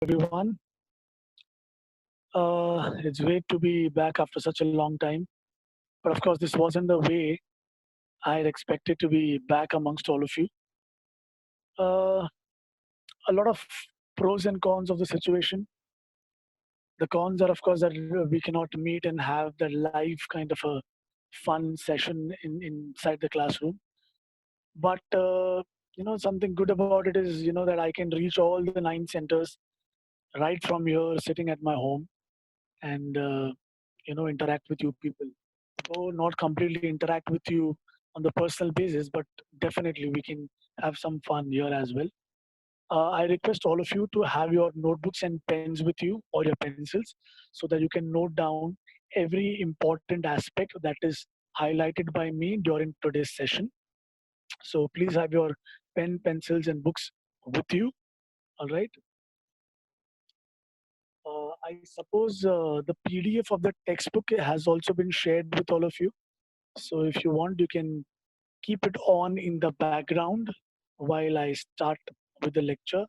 everyone. It's great to be back after such a long time. But of course, this wasn't the way I had expected to be back amongst all of you. Uh, a lot of pros and cons of the situation. The cons are, of course, that we cannot meet and have the live kind of a fun session inside the classroom. But something good about it is that I can reach all the 9 centers right from here, sitting at my home, and interact with you people. Though not completely interact with you on the personal basis, but definitely we can have some fun here as well. I request all of you to have your notebooks and pens with you or your pencils so that you can note down every important aspect that is highlighted by me during today's session. So please have your pen, pencils, and books with you. All right. I suppose the PDF of the textbook has also been shared with all of you. So if you want, you can keep it on in the background while I start with the lecture,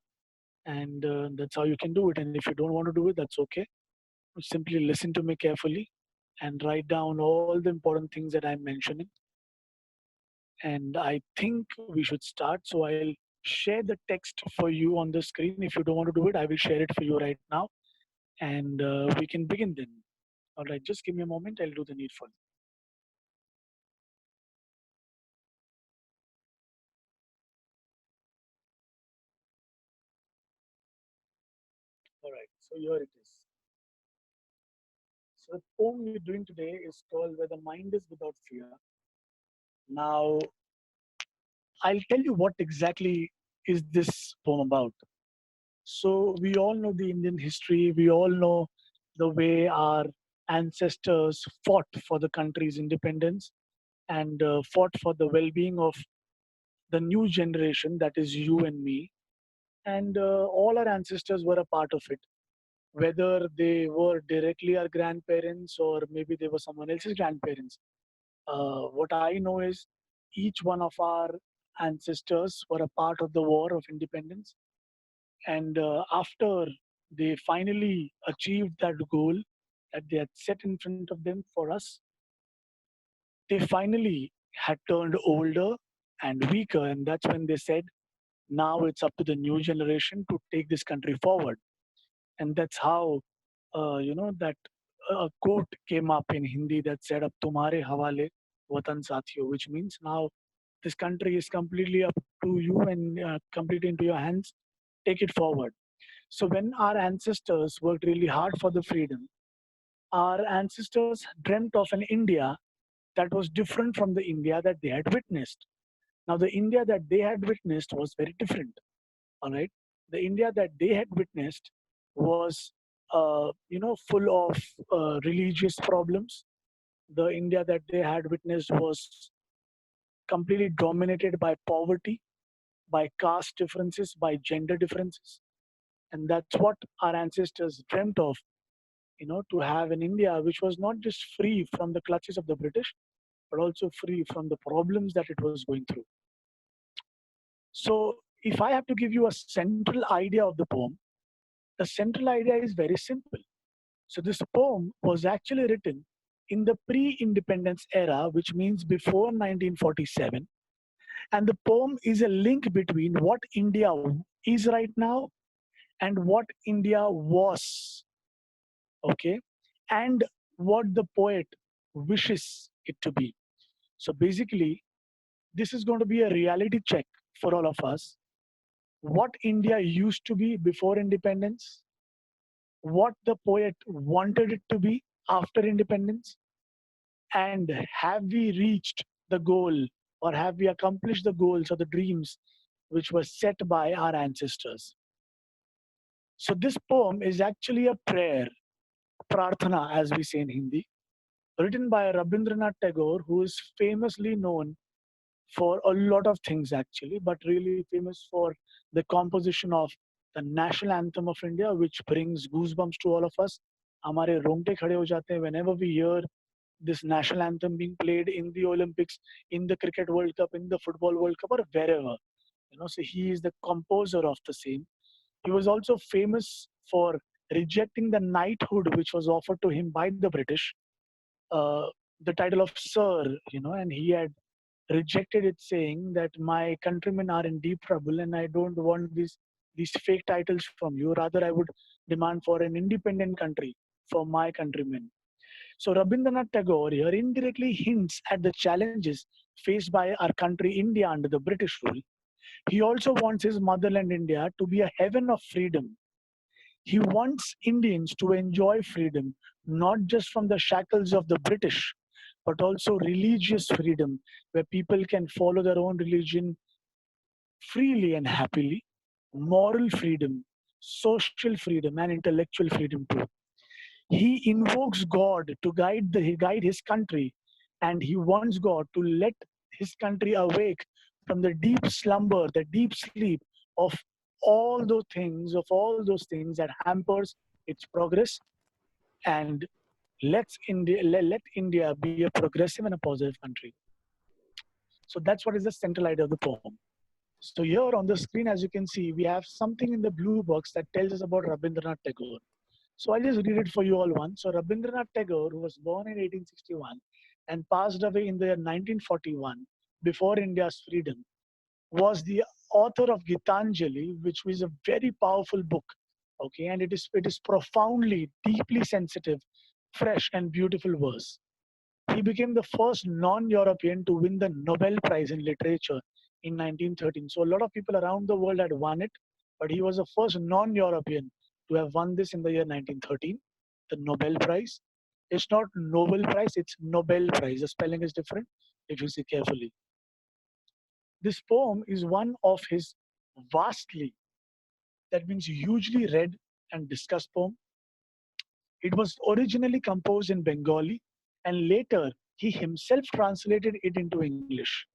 and that's how you can do it. And if you don't want to do it, that's okay. Simply listen to me carefully and write down all the important things that I'm mentioning. And I think we should start. So I'll share the text for you on the screen. If you don't want to do it, I will share it for you right now, and we can begin then. All right, just give me a moment. I'll do the needful. All right, so here it is. So the poem we're doing today is called Where the Mind is Without Fear. Now, I'll tell you what exactly is this poem about. So we all know the Indian history. We all know the way our ancestors fought for the country's independence and fought for the well-being of the new generation, that is you and me. And all our ancestors were a part of it, whether they were directly our grandparents or maybe they were someone else's grandparents. What I know is each one of our ancestors were a part of the war of independence. And after they finally achieved that goal that they had set in front of them for us, they finally had turned older and weaker. And that's when they said, now it's up to the new generation to take this country forward. And that's how, that a quote came up in Hindi that said, "Ab tumhare hawale watan sathiyo," which means now this country is completely up to you and completely into your hands. Take it forward. So when our ancestors worked really hard for the freedom, our ancestors dreamt of an India that was different from the India that they had witnessed. Now, the India that they had witnessed was very different. All right, the India that they had witnessed was, full of religious problems. The India that they had witnessed was completely dominated by poverty, by caste differences, by gender differences, and that's what our ancestors dreamt of, to have an India which was not just free from the clutches of the British, but also free from the problems that it was going through. So, if I have to give you a central idea of the poem, the central idea is very simple. So, this poem was actually written in the pre independence era, which means before 1947. And the poem is a link between what India is right now and what India was, okay, and what the poet wishes it to be. So basically, this is going to be a reality check for all of us. What India used to be before independence, what the poet wanted it to be after independence, and have we reached the goal or have we accomplished the goals or the dreams which were set by our ancestors. So this poem is actually a prayer, prarthana as we say in Hindi, written by Rabindranath Tagore, who is famously known for a lot of things actually, but really famous for the composition of the national anthem of India, which brings goosebumps to all of us. हमारे रोंगटे खड़े हो जाते हैं whenever we hear this national anthem being played in the Olympics, in the Cricket World Cup, in the Football World Cup, or wherever. So he is the composer of the same. He was also famous for rejecting the knighthood which was offered to him by the British, uh, the title of Sir, and he had rejected it, saying that my countrymen are in deep trouble and I don't want these fake titles from you. Rather, I would demand for an independent country for my countrymen. So Rabindranath Tagore here indirectly hints at the challenges faced by our country India under the British rule. He also wants his motherland India to be a heaven of freedom. He wants Indians to enjoy freedom, not just from the shackles of the British, but also religious freedom, where people can follow their own religion freely and happily, moral freedom, social freedom, and intellectual freedom too. He invokes God to guide his country, and he wants God to let his country awake from the deep slumber, the deep sleep of all those things that hampers its progress, and let India be a progressive and a positive country. So that's what is the central idea of the poem. So here on the screen, as you can see, we have something in the blue box that tells us about Rabindranath Tagore. So I'll just read it for you all once. So Rabindranath Tagore, who was born in 1861 and passed away in the year 1941 before India's freedom, was the author of Gitanjali, which was a very powerful book. Okay, and it is profoundly, deeply sensitive, fresh, and beautiful verse. He became the first non-European to win the Nobel Prize in Literature in 1913. So a lot of people around the world had won it, but he was the first non-European to have won this in the year 1913, the Nobel Prize. It's not Nobel Prize, it's Nobel Prize. The spelling is different if you see carefully. This poem is one of his vastly, that means hugely read and discussed poem. It was originally composed in Bengali and later he himself translated it into English.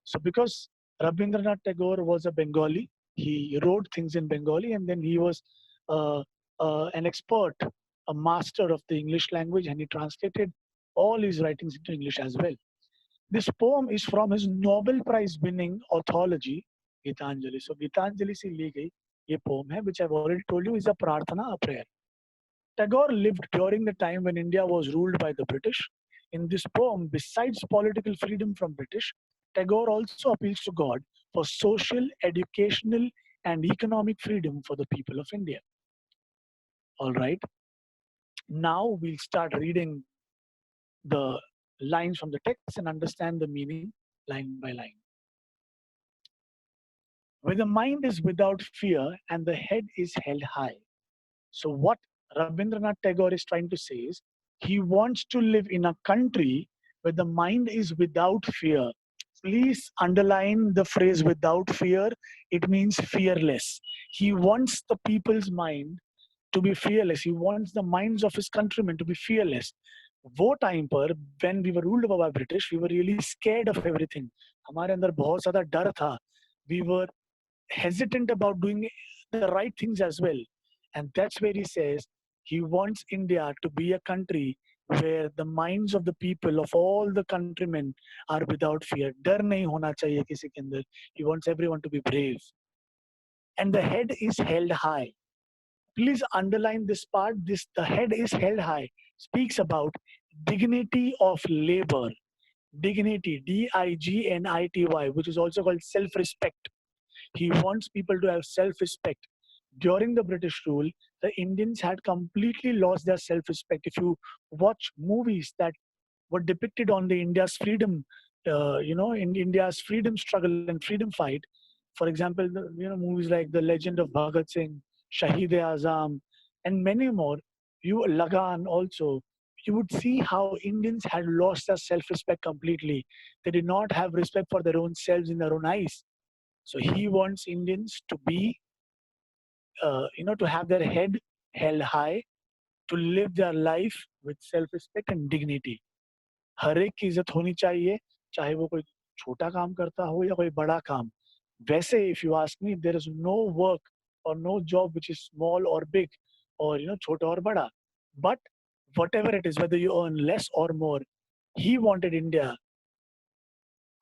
So, because Rabindranath Tagore was a Bengali, he wrote things in Bengali and then he was uh, an expert, a master of the English language, and he translated all his writings into English as well. This poem is from his Nobel Prize winning anthology, Gitanjali. So, Gitanjali se ली गई ये poem है, which I've already told you is a prarthana, a prayer. Tagore lived during the time when India was ruled by the British. In this poem, besides political freedom from British, Tagore also appeals to God for social, educational, and economic freedom for the people of India. All right, now we'll start reading the lines from the text and understand the meaning line by line. Where the mind is without fear and the head is held high. So, what Rabindranath Tagore is trying to say is he wants to live in a country where the mind is without fear. Please underline the phrase without fear. It means fearless. He wants the people's mind to be fearless. He wants the minds of his countrymen to be fearless. वो time पर when we were ruled by British, we were really scared of everything. हमारे अंदर बहुत ज़्यादा डर था. We were hesitant about doing the right things as well. And that's where he says he wants India to be a country where the minds of the people, of all the countrymen, are without fear. डर नहीं होना चाहिए किसी के अंदर. He wants everyone to be brave. And the head is held high. Please underline this part. This the head is held high speaks about dignity of labor. Dignity, Dignity, which is also called self-respect. He wants people to have self-respect. During the British rule, the Indians had completely lost their self-respect. If you watch movies that were depicted on the India's freedom, in India's freedom struggle and freedom fight, for example, movies like The Legend of Bhagat Singh, Shahid-e-Azam, and many more, Lagan also, you would see how Indians had lost their self-respect completely. They did not have respect for their own selves in their own eyes. So he wants Indians to be, to have their head held high, to live their life with self-respect and dignity. हर एक की इज्जत होनी चाहिए, चाहे वो कोई छोटा काम करता हो या कोई बड़ा काम. वैसे, if you ask me, there is no work or no job which is small or big, or छोटा और बड़ा. But whatever it is, whether you earn less or more, he wanted India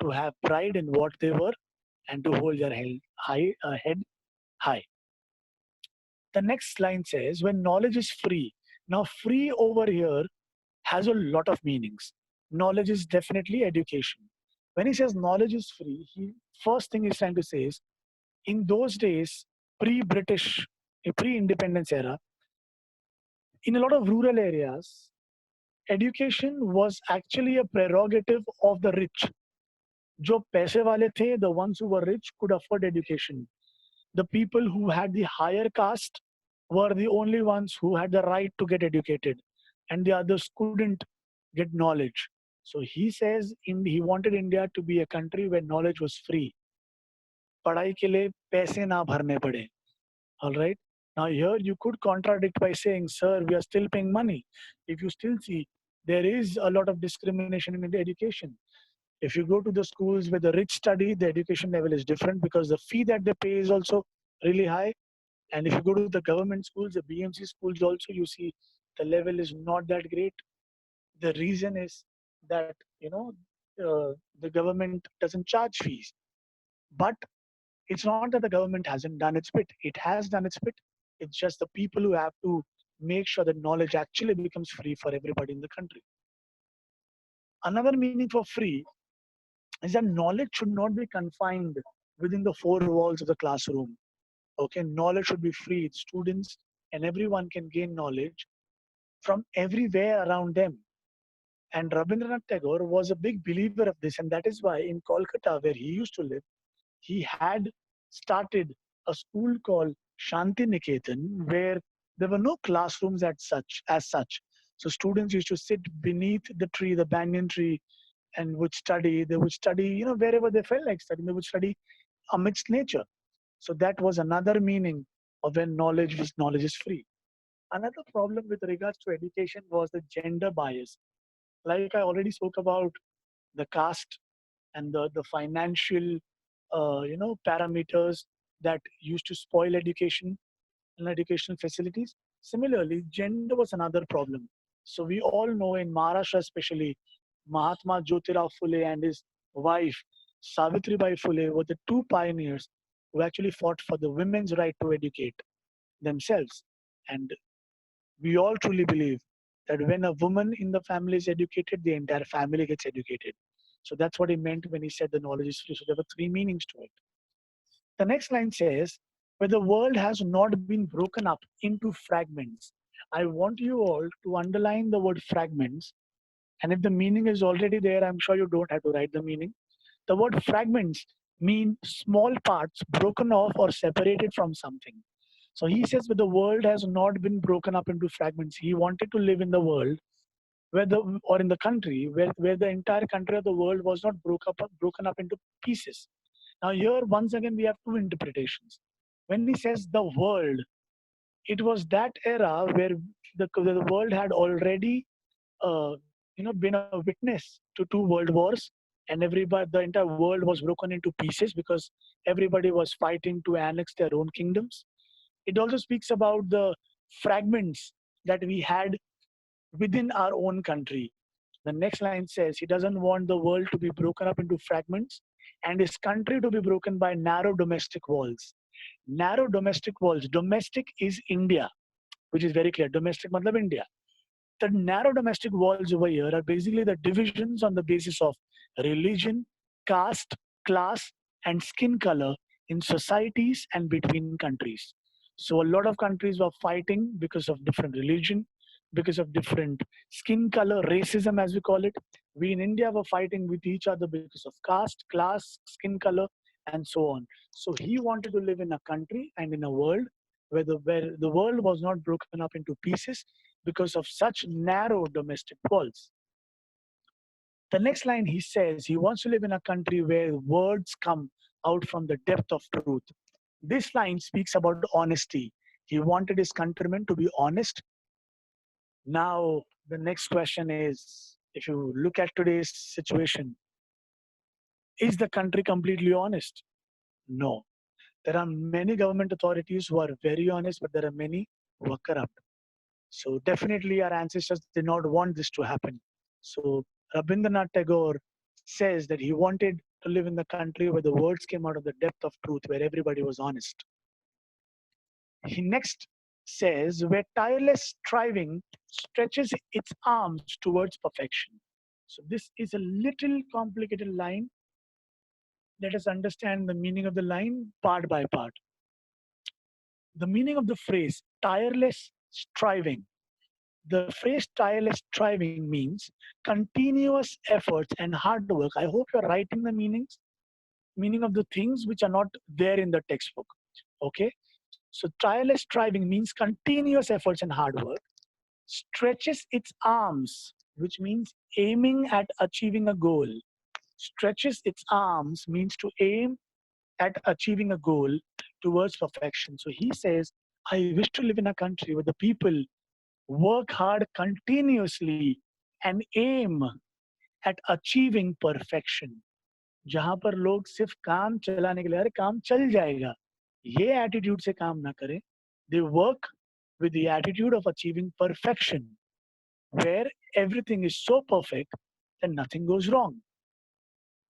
to have pride in what they were and to hold their head high. The next line says, when knowledge is free. Now, free over here has a lot of meanings. Knowledge is definitely education. When he says knowledge is free, he first thing he's trying to say is in those days, pre-British, pre-independence era, in a lot of rural areas, education was actually a prerogative of the rich. जो पैसे वाले थे, the ones who were rich could afford education. The people who had the higher caste were the only ones who had the right to get educated, and the others couldn't get knowledge. So he says he wanted India to be a country where knowledge was free. पढ़ाई के लिए पैसे ना भरने पड़े. All right. Now here you could contradict by saying, "Sir, we are still paying money." If you still see, there is a lot of discrimination in the education. If you go to the schools where the rich study, the education level is different because the fee that they pay is also really high. And if you go to the government schools, the BMC schools also, you see the level is not that great. The reason is that, the government doesn't charge fees. But it's not that the government hasn't done its bit. It has done its bit. It's just the people who have to make sure that knowledge actually becomes free for everybody in the country. Another meaning for free is that knowledge should not be confined within the four walls of the classroom. Okay, knowledge should be free. Students and everyone can gain knowledge from everywhere around them. And Rabindranath Tagore was a big believer of this, and that is why in Kolkata, where he used to live, he had started a school called Shanti Niketan, where there were no classrooms as such. So students used to sit beneath the tree, the banyan tree, and would study. They would study, wherever they felt like studying. They would study amidst nature. So that was another meaning of when knowledge is free. Another problem with regards to education was the gender bias. Like I already spoke about the caste and the financial parameters that used to spoil education and educational facilities. Similarly, gender was another problem. So we all know in Maharashtra especially, Mahatma Jyotirao Phule and his wife Savitribai Phule were the two pioneers who actually fought for the women's right to educate themselves. And we all truly believe that when a woman in the family is educated, the entire family gets educated. So that's what he meant when he said the knowledge is free. So there were three meanings to it. The next line says, where the world has not been broken up into fragments. I want you all to underline the word fragments. And if the meaning is already there, I'm sure you don't have to write the meaning. The word fragments mean small parts broken off or separated from something. So he says, but the world has not been broken up into fragments. He wanted to live in the world or in the country where the entire country of the world was not broken up into pieces. Now here once again we have two interpretations. When he says the world, it was that era where the world had already been a witness to two world wars, and the entire world was broken into pieces because everybody was fighting to annex their own kingdoms. It also speaks about the fragments that we had within our own country. The next line says he doesn't want the world to be broken up into fragments and his country to be broken by narrow domestic walls. Narrow domestic walls. Domestic is India, which is very clear. Domestic matlab India. The narrow domestic walls over here are basically the divisions on the basis of religion, caste, class, and skin color in societies and between countries. So a lot of countries were fighting because of different religion, because of different skin color, racism as we call it. We in India were fighting with each other because of caste, class, skin color, and so on. So he wanted to live in a country and in a world where the world was not broken up into pieces because of such narrow domestic walls. The next line he says he wants to live in a country where words come out from the depth of truth. This line speaks about honesty. He wanted his countrymen to be honest. Now, the next question is, if you look at today's situation, is the country completely honest? No. There are many government authorities who are very honest, but there are many who are corrupt. So definitely our ancestors did not want this to happen. So Rabindranath Tagore says that he wanted to live in the country where the words came out of the depth of truth, where everybody was honest. He next says, where tireless striving stretches its arms towards perfection. So, this is a little complicated line. Let us understand the meaning of the line part by part. The meaning of the phrase tireless striving. The phrase tireless striving means continuous efforts and hard work. I hope you're writing the meaning of the things which are not there in the textbook. Okay? So tireless striving means continuous efforts and hard work, stretches its arms, which means aiming at achieving a goal. Stretches its arms means to aim at achieving a goal towards perfection. So he says, I wish to live in a country where the people work hard continuously and aim at achieving perfection. जहां पर लोग सिर्फ काम चलाने के लिए अरे काम चल जाएगा ये एटीट्यूड से काम ना करें. They work with the attitude of achieving perfection, where everything is so perfect that nothing goes wrong.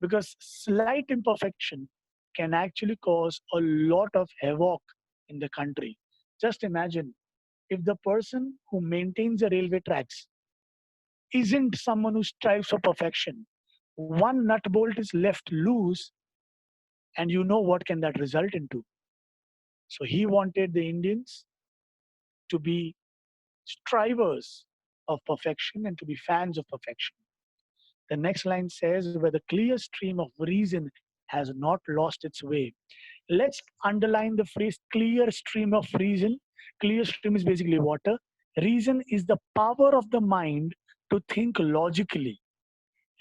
Because slight imperfection can actually cause a lot of havoc in the country. Just imagine if the person who maintains the railway tracks isn't someone who strives for perfection. One nut bolt is left loose, and you know what can that result into. So he wanted the Indians to be strivers of perfection and to be fans of perfection. The next line says, where the clear stream of reason has not lost its way. Let's underline the phrase clear stream of reason. Clear stream is basically water. Reason is the power of the mind to think logically.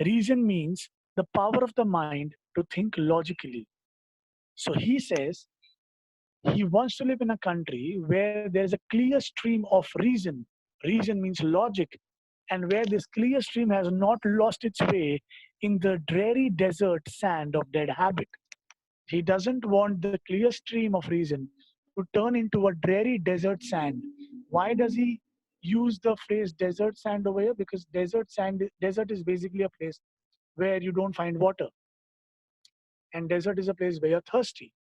Reason means the power of the mind to think logically. So he says he wants to live in a country where there is a clear stream of reason. Reason means logic, and where this clear stream has not lost its way in the dreary desert sand of dead habit. He doesn't want the clear stream of reason to turn into a dreary desert sand. Why does he use the phrase desert sand over here? Because desert is basically a place where you don't find water, and desert is a place where you're thirsty.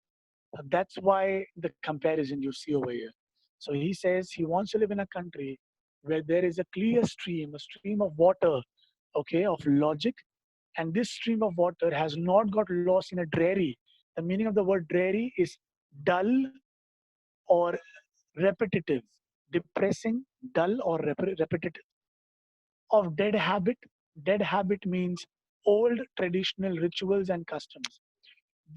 That's why the comparison you see over here. So he says he wants to live in a country where there is a clear stream, a stream of water, okay, of logic, and this stream of water has not got lost in a dreary. The meaning of the word dreary is dull or repetitive, depressing, dull or repetitive. Of dead habit, dead habit means old traditional rituals and customs.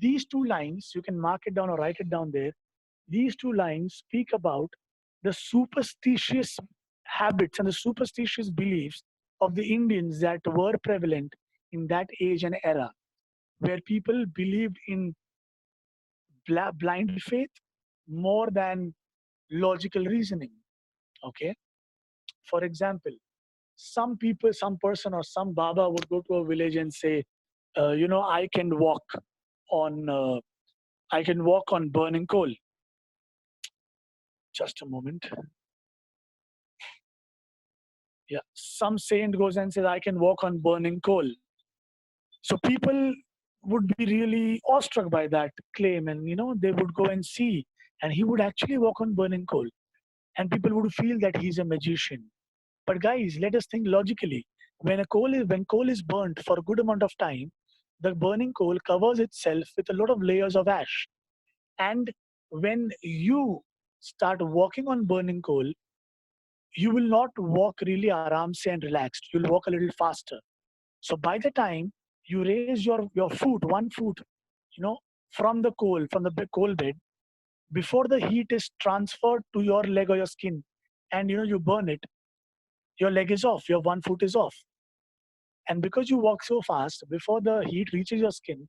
These two lines, you can mark it down or write it down there. These two lines speak about the superstitious habits and the superstitious beliefs of the Indians that were prevalent in that age and era, where people believed in blind faith more than logical reasoning. Okay. For example, some people, some person, or some Baba would go to a village and say, I can walk on, I can walk on burning coal. Just a moment. Yeah, some saint goes and says, I can walk on burning coal. So people would be really awestruck by that claim, and they would go and see, and he would actually walk on burning coal, and people would feel that he's a magician. But guys, let us think logically. When coal is burnt for a good amount of time, the burning coal covers itself with a lot of layers of ash. And when you start walking on burning coal, you will not walk really aram se and relaxed. You'll walk a little faster. So by the time you raise your foot, one foot, from the coal, from the coal bed, before the heat is transferred to your leg or your skin, and you burn it, your leg is off, your one foot is off. And because you walk so fast, before the heat reaches your skin,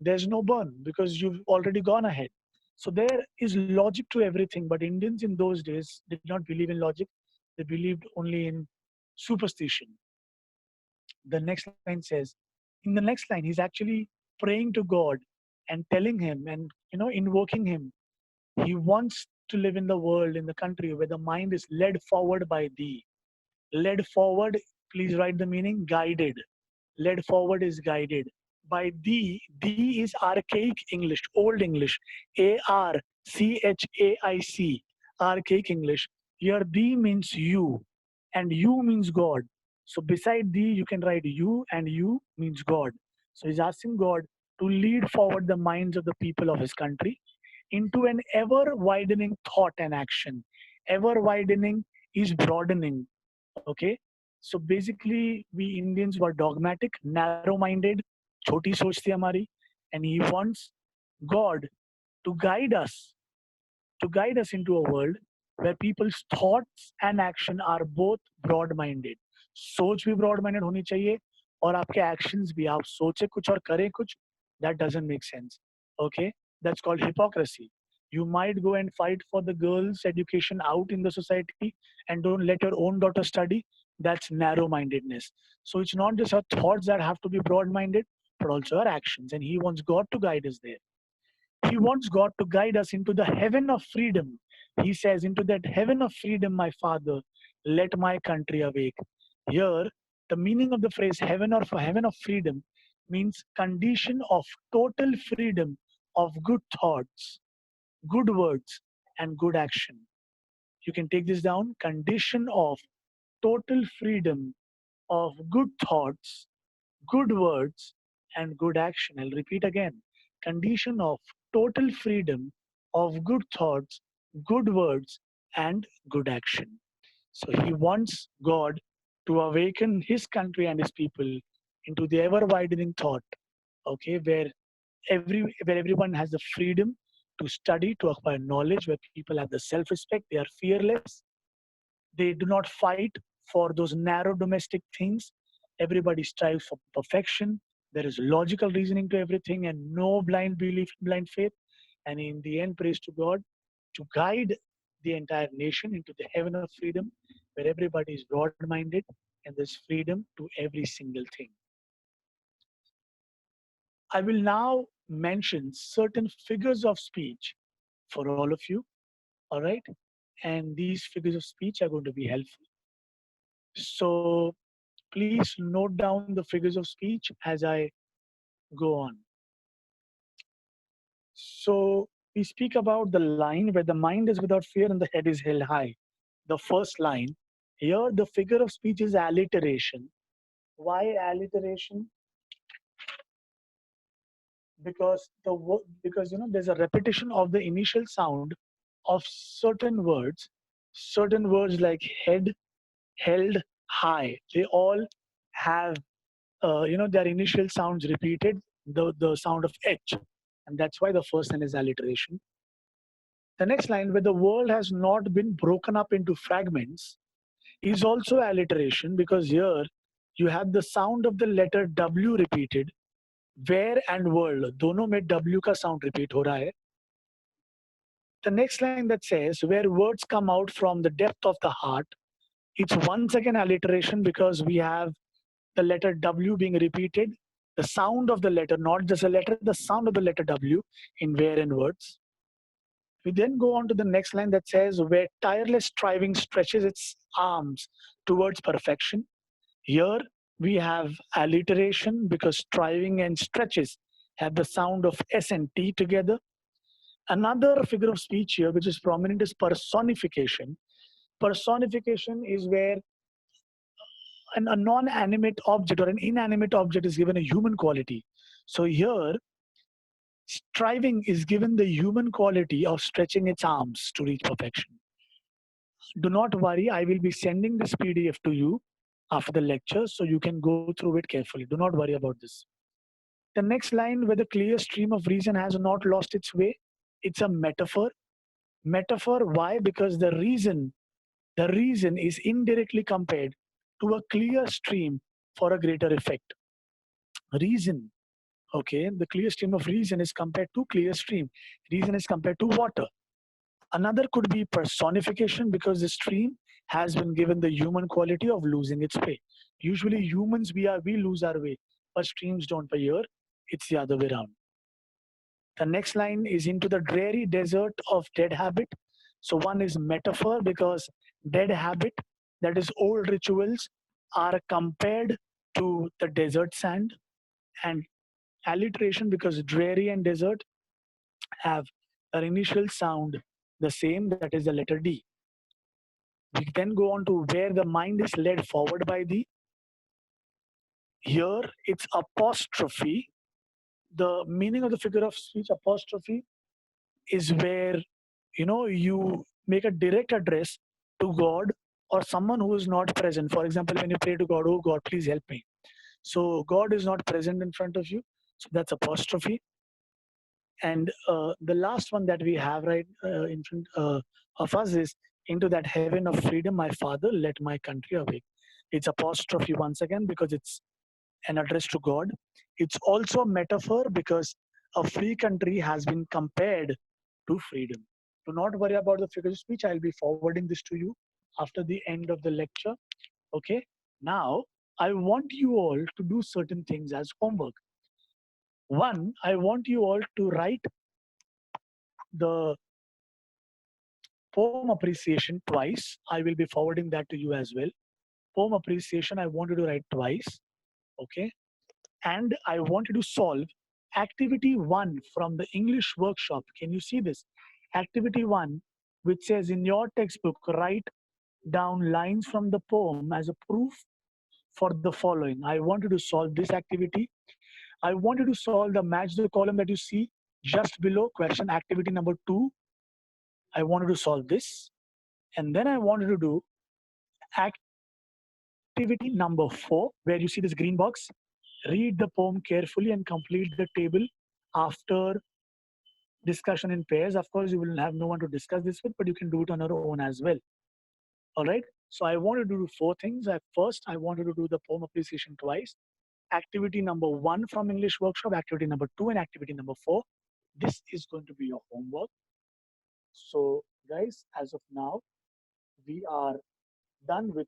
there's no burn because you've already gone ahead. So there is logic to everything, but Indians in those days did not believe in logic. They believed only in superstition. The next line says, in the next line, he's actually praying to God and telling him and invoking him. He wants to live in the world, in the country where the mind is led forward by thee. Led forward, please write the meaning, guided. Led forward is guided. By thee, thee is archaic English, old English, Archaic. archaic English. Here, thee means you, and you means God. So, beside thee, you can write you, and you means God. So, he's asking God to lead forward the minds of the people of his country into an ever widening thought and action. Ever widening is broadening. Okay. So, basically, we Indians were dogmatic, narrow minded, choti soch thi hamari, and he wants God to guide us into a world where people's thoughts and action are both broad minded. सोच भी broad minded होनी चाहिए और आपके actions भी आप सोचे कुछ और करें कुछ. That doesn't make sense. Okay, that's called hypocrisy. You might go and fight for the girls' education out in the society and don't let your own daughter study. That's narrow mindedness. So it's not just our thoughts that have to be broad minded, but also our actions. And he wants God to guide us there. He wants God to guide us into the heaven of freedom. He says, into that heaven of freedom, my Father, let my country awake. Here, the meaning of the phrase heaven or for heaven of freedom means condition of total freedom of good thoughts, good words, and good action. You can take this down. Condition of total freedom of good thoughts, good words, and good action. I'll repeat again. Condition of total freedom of good thoughts, good words, and good action. So he wants God to awaken his country and his people into the ever widening thought, okay, where everyone has the freedom to study, to acquire knowledge, where people have the self-respect, they are fearless, they do not fight for those narrow domestic things. Everybody strives for perfection. There is logical reasoning to everything and no blind belief, blind faith. And in the end, praise to God to guide the entire nation into the heaven of freedom, where everybody is broad minded and there's freedom to every single thing. I will now mention certain figures of speech for all of you. All right. And these figures of speech are going to be helpful. So please note down the figures of speech as I go on. So we speak about the line where the mind is without fear and the head is held high. The first line here, the figure of speech is alliteration. Why alliteration? Because there's a repetition of the initial sound of certain words like head, held, high. They all have their initial sounds repeated, the sound of H. And that's why the first line is alliteration. The next line, where the world has not been broken up into fragments, is also alliteration because here you have the sound of the letter W repeated. Where and world, दोनों में W का sound repeat हो रहा है. The next line that says, where words come out from the depth of the heart, it's once again alliteration because we have the letter W being repeated, the sound of the letter, not just a letter, the sound of the letter W in where and words. We then go on to the next line that says, where tireless striving stretches its arms towards perfection. Here we have alliteration because striving and stretches have the sound of S and T together. Another figure of speech here, which is prominent, is personification. Personification is where a non-animate object or an inanimate object is given a human quality. So here, striving is given the human quality of stretching its arms to reach perfection. Do not worry, I will be sending this PDF to you after the lecture so you can go through it carefully. Do not worry about this. The next line, where the clear stream of reason has not lost its way, it's a metaphor. Metaphor, why? Because the reason is indirectly compared to a clear stream for a greater effect. Reason, okay, the clear stream of reason is compared to clear stream. Reason is compared to water. Another could be personification because the stream has been given the human quality of losing its way. Usually humans, we lose our way, but streams don't. But here, it's the other way around. The next line is into the dreary desert of dead habit. So one is metaphor because dead habit, that is old rituals, are compared to the desert sand, and alliteration because dreary and desert have an initial sound the same, that is the letter D. We then go on to where the mind is led forward by the. Here it's apostrophe. The meaning of the figure of speech apostrophe is where you make a direct address to God or someone who is not present. For example, when you pray to God, oh God, please help me. So God is not present in front of you. So that's apostrophe. And the last one that we have right in front of us is into that heaven of freedom, my Father, let my country awake. It's apostrophe once again because it's an address to God. It's also a metaphor because a free country has been compared to freedom. Do not worry about the figure of speech. I'll be forwarding this to you after the end of the lecture. Okay. Now, I want you all to do certain things as homework. One, I want you all to write the poem appreciation twice. I will be forwarding that to you as well. Poem appreciation, I want you to write twice. Okay. And I want you to solve activity one from the English workshop. Can you see this? Activity one, which says in your textbook, write down lines from the poem as a proof for the following. I want you to solve this activity. I want you to solve the match the column that you see just below question activity number two. I want you to solve this. And then I want you to do activity number four, where you see this green box. Read the poem carefully and complete the table after discussion in pairs. Of course, you will have no one to discuss this with, but you can do it on your own as well. All right. So I want you to do four things. At first, I want you to do the poem appreciation twice. Activity number one from English workshop, activity number two, and activity number four. This is going to be your homework. So, guys, as of now, we are done with